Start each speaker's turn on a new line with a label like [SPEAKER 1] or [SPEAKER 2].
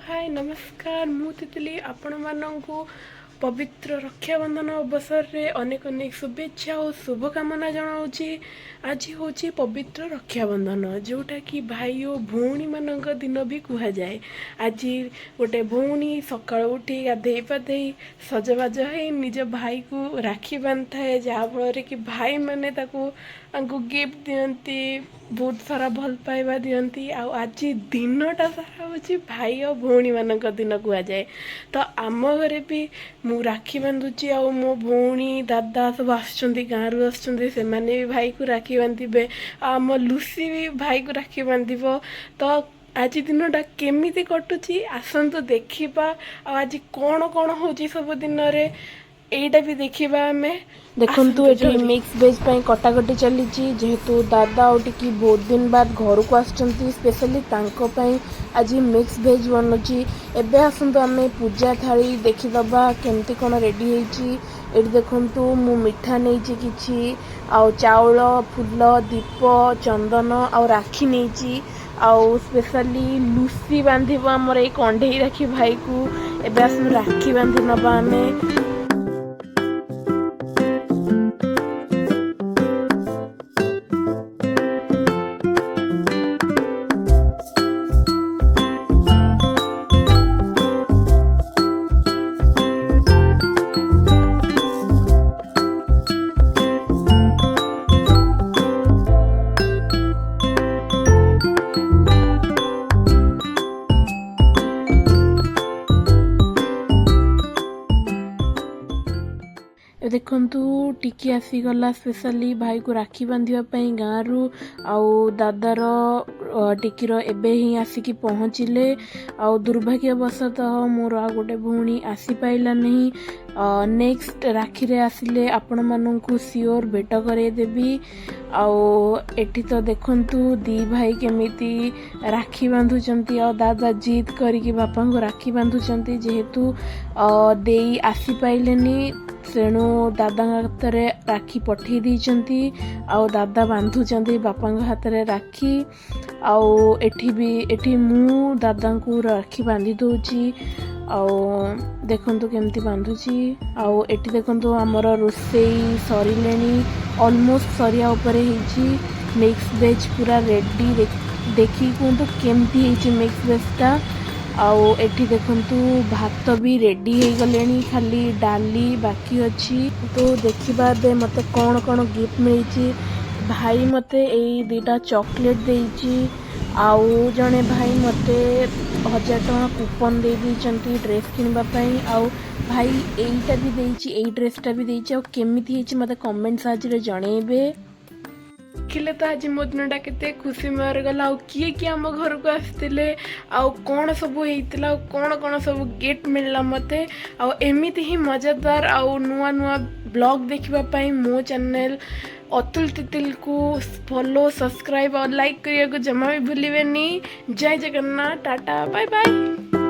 [SPEAKER 1] हाय नमस्कार मु तितली आपण मानू पवित्र रक्षाबंधन अवसर रे अनेक अनेक शुभेच्छा और शुभकामना जनाऊँगी। आज हूँ पवित्र रक्षाबंधन जोटा कि भाई और भौणी मान दिन भी कह जाए। आज गोटे भौणी सका उठी गाधे पाधे सजबाज हो निज भाई को राखी बांध थाए जहाँफल कि भाई मैंने गिफ्ट दियंती बहुत सारा भल पाइबा दियंती आज दिनटा सारा हूँ भाई और भौणी मान दिन कह जाए। तो आम घरे भी मु राखी बांधुची आ मो भौणी दादा सब गाँव से भी भाई को राखी बांधे आम लुसी भी भाई को राखी बांध तो आज दिनटा केमिति कटुची आसतु देखा आज कौन कौन हो सब दिन रे एटा भी देखा आम देखु ये मिक्स वेज कटाकटी चली जेहेतु दादा और टी बहुत दिन बाद घर को आसुँच स्पेशली आज मिक्स वेज बनुची। एबे आसतु आम पूजा थाली देखीदबा केमती कौन रेडी होती देखु मु मिठा नहीं कि चाउल फूल दीप चंदन आ राखी नहीं आउ स्पेशली लुसी बांधिब आमर ये कंढे राखी भाई को एबे आसु राखी बांधि नबा आमे। देखु टिकी आसीगला स्पेशली भाई को राखी बांधापी गाँव आउ दादार टिकीर एबे ही आसिकी पहुँचले आउ दुर्भाग्यवशतः मोर आ गोटे भौणी आसी पाइला नहीं। नेक्स्ट राखी रे आसिले आपण मानू सियोर भेट करदेवी आउ एठी तो देखंतु दी भाई केमिति राखी बांधुचंती आ दादा जिद करिकी बापा को राखी बांधुचंती जेहेतु देई आसी पाइलेनी तेणु दादा हाथ में राखी पठे देइचंती आउ दादा बांधुचंती बापा हाथ में राखी आउ एठी मु दादा को राखी बांधी दउची आउ देखंतु केमती बांधुची आउ एठी देखंतु हमर रोसई सरिलेनी ऑलमोस्ट सरिया ऊपर हेची मिक्स वेज पूरा रेडी देखी कहतु केमती हेची मिक्स वेजटा आउ एठी देखंतु भात भी रेडी हो गलेनी खाली डाली बाकी अच्छी तो देखिबा दे मते कौन कौन गिफ्ट मिली। भाई मते एई दीटा चॉकलेट देइची आउ जने भाई मते 1000 टका कूपन दे दीचंती ड्रेस किनबा पई आउ भाई एईटा भी देइची एई ड्रेसटा भी देइची आउ केमिति हेची मते कमेंट साजिरे जणेबे। देखिले तो आज मो दिनटा के खुशी मर गला किए किए आम घर को आसते आउ कौन सब होता कौन कौन सब गिफ्ट मिलला मते आउ एमिति ही मजेदार आउ नुआ नुआ ब्लॉग देखापी मो चैनल अतुल तितिल को फॉलो सब्सक्राइब और लाइक करने को जमा भी भूलिबेनी। जय जगन्नाथ टाटा बाय बाय।